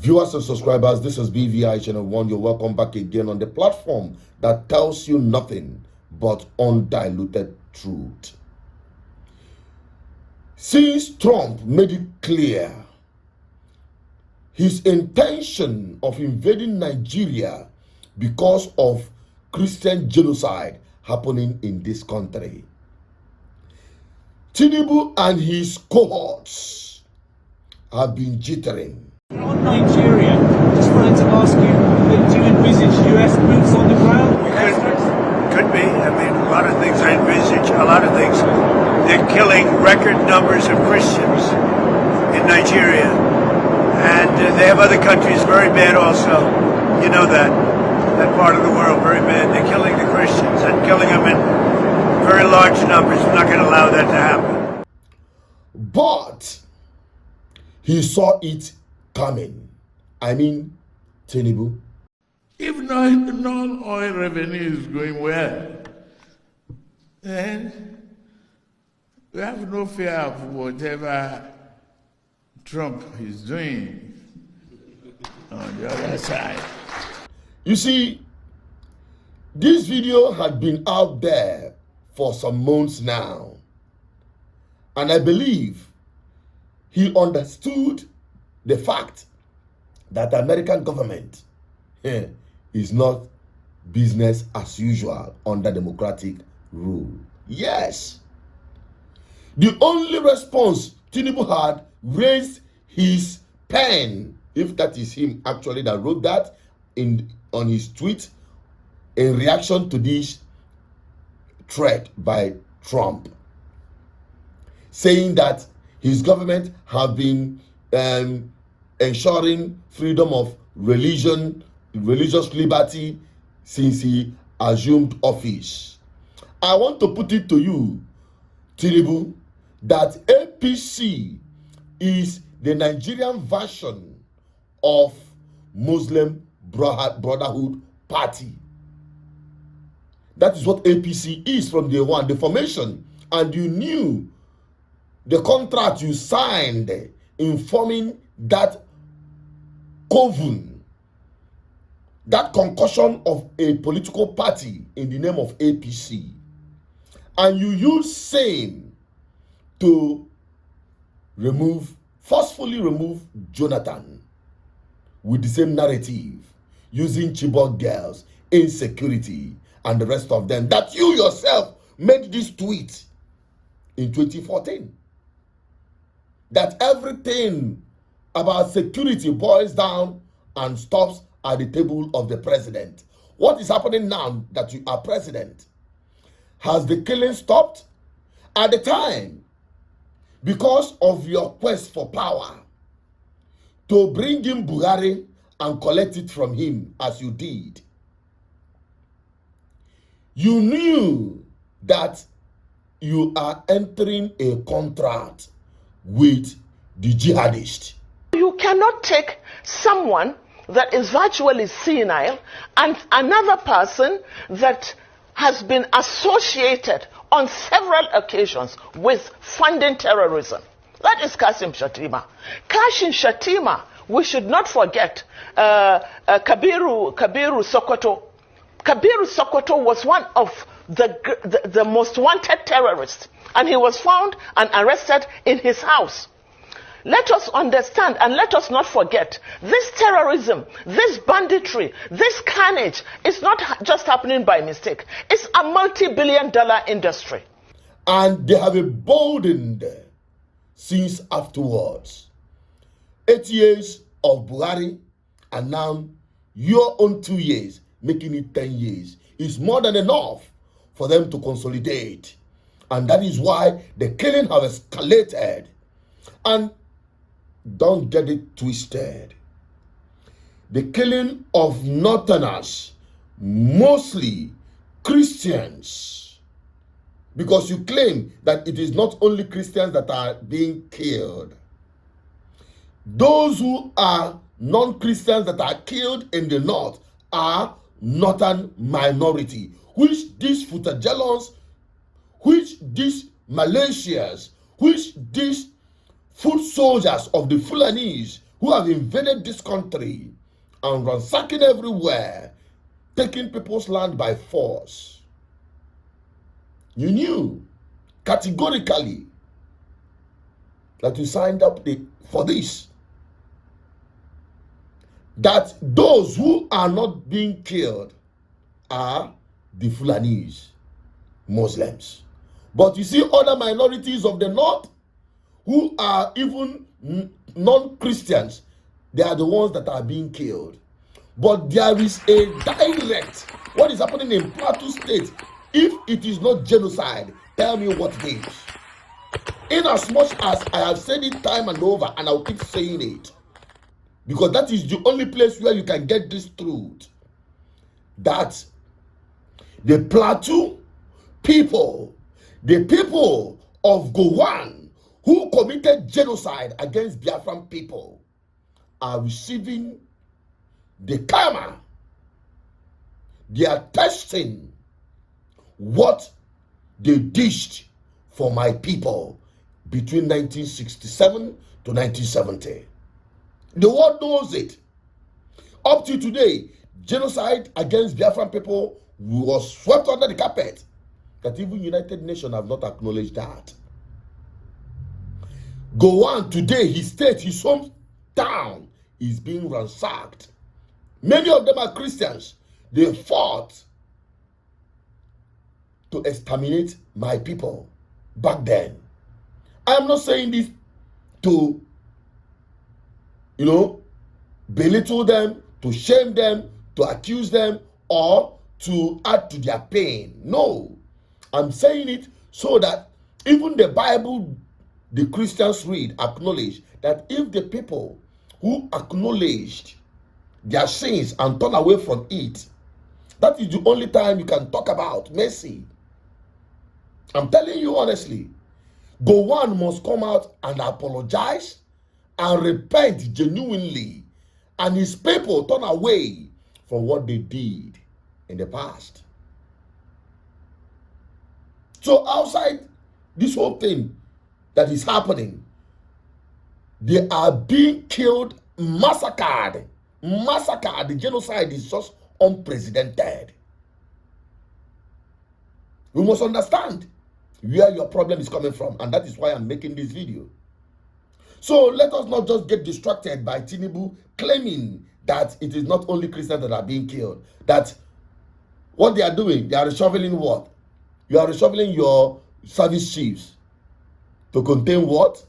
Viewers and subscribers, this is BVI Channel 1. You're welcome back again on the platform that tells you nothing but undiluted truth. Since Trump made it clear his intention of invading Nigeria because of Christian genocide happening in this country, Tinubu and his cohorts have been jittering. On Nigeria, just wanted to ask you, do you envisage US boots on the ground? Could be. I mean, a lot of things I envisage, a lot of things. They're killing record numbers of Christians in Nigeria. And they have other countries very bad also. You know that part of the world, very bad. They're killing the Christians and killing them in very large numbers. We're not going to allow that to happen. But he saw it coming. I mean, Tinubu. If non-oil revenue is going well, then we have no fear of whatever Trump is doing on the other side. You see, this video had been out there for some months now. And I believe he understood the fact that the American government is not business as usual under democratic rule. Yes. The only response Tinubu had raised his pen, if that is him actually that wrote that on his tweet in reaction to this threat by Trump, saying that his government have been ensuring freedom of religious liberty since he assumed office. I want to put it to you, Tinubu, that APC is the Nigerian version of Muslim Brotherhood Party. That is what APC is from day one, the formation. And you knew the contract you signed in forming that coven, that concussion of a political party in the name of APC. And you use same to forcefully remove Jonathan with the same narrative, using Chibok girls, insecurity, and the rest of them, that you yourself made this tweet in 2014. That everything about security boils down and stops at the table of the president. What is happening now that you are president? Has the killing stopped? At the time, because of your quest for power, to bring in Buhari and collect it from him as you did, you knew that you are entering a contract with the jihadist. You cannot take someone that is virtually senile and another person that has been associated on several occasions with funding terrorism. That is Kashim Shettima. Kashim Shettima, we should not forget Kabiru Sokoto. Kabiru Sokoto was one of the most wanted terrorists, and he was found and arrested in his house. Let us understand and let us not forget, this terrorism, this banditry, this carnage is not just happening by mistake. It's a multi-billion-dollar industry. And they have emboldened since afterwards. 8 years of Buhari, and now your own 2 years, making it 10 years, is more than enough for them to consolidate. And that is why the killing has escalated. And don't get it twisted. The killing of Northerners, mostly Christians, because you claim that it is not only Christians that are being killed. Those who are non-Christians that are killed in the north are northern minority, which these Futajalons, which these Malaysians, which these foot soldiers of the Fulanese, who have invaded this country and ransacking everywhere, taking people's land by force. You knew categorically that you signed up for this. That those who are not being killed are the Fulanese, Muslims. But you see other minorities of the north who are even non-Christians, they are the ones that are being killed. But there is a direct, what is happening in Plateau State, if it is not genocide, tell me what it is. In as much as I have said it time and over, and I'll keep saying it, because that is the only place where you can get this truth, that the Plateau people, the people of Gowon, who committed genocide against Biafran people, are receiving the karma. They are testing what they dished for my people between 1967 to 1970. The world knows it. Up to today, genocide against Biafran people was swept under the carpet. That even United Nations have not acknowledged that. Gowon today, his state, his hometown is being ransacked. Many of them are Christians. They fought to exterminate my people back then. I am not saying this to, belittle them, to shame them, to accuse them, or to add to their pain. No. I'm saying it so that even the Bible the Christians read acknowledge that if the people who acknowledged their sins and turn away from it, that is the only time you can talk about mercy. I'm telling you honestly, Gowon must come out and apologize and repent genuinely, and his people turn away from what they did in the past. So outside this whole thing that is happening, they are being killed, massacred. The genocide is just unprecedented. You must understand where your problem is coming from, and that is why I'm making this video. So let us not just get distracted by Tinubu claiming that it is not only Christians that are being killed. That what they are doing, they are reshuffling what? You are reshuffling your service chiefs to contain what?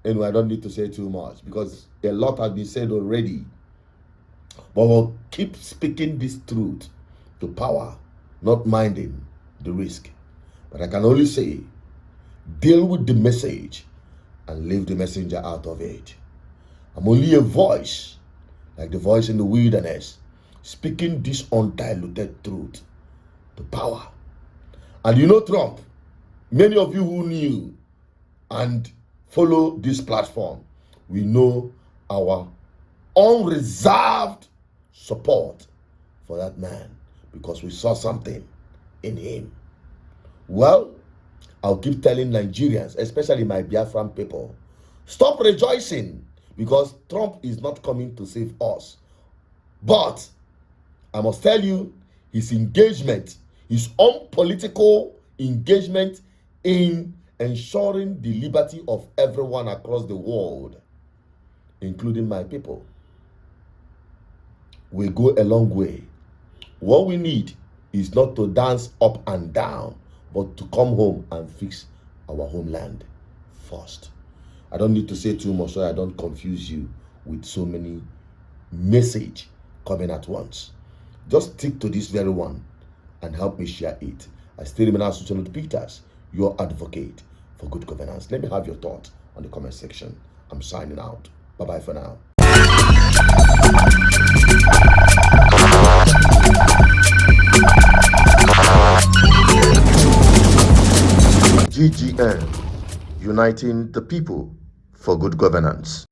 Anyway, I don't need to say too much because a lot has been said already. But we'll keep speaking this truth to power, not minding the risk. But I can only say, deal with the message and leave the messenger out of it. I'm only a voice, like the voice in the wilderness, speaking this undiluted truth to power. And Trump, many of you who knew and follow this platform, we know our unreserved support for that man because we saw something in him. Well, I'll keep telling Nigerians, especially my Biafran people, stop rejoicing because Trump is not coming to save us. But I must tell you, his engagement, his own political engagement in ensuring the liberty of everyone across the world, including my people, will go a long way. What we need is not to dance up and down, but to come home and fix our homeland first. I don't need to say too much so I don't confuse you with so many messages coming at once. Just stick to this very one and help me share it. I still remain Asuchano Peters, your advocate for good governance. Let me have your thoughts on the comment section. I'm signing out. Bye-bye for now. GGN, uniting the people for good governance.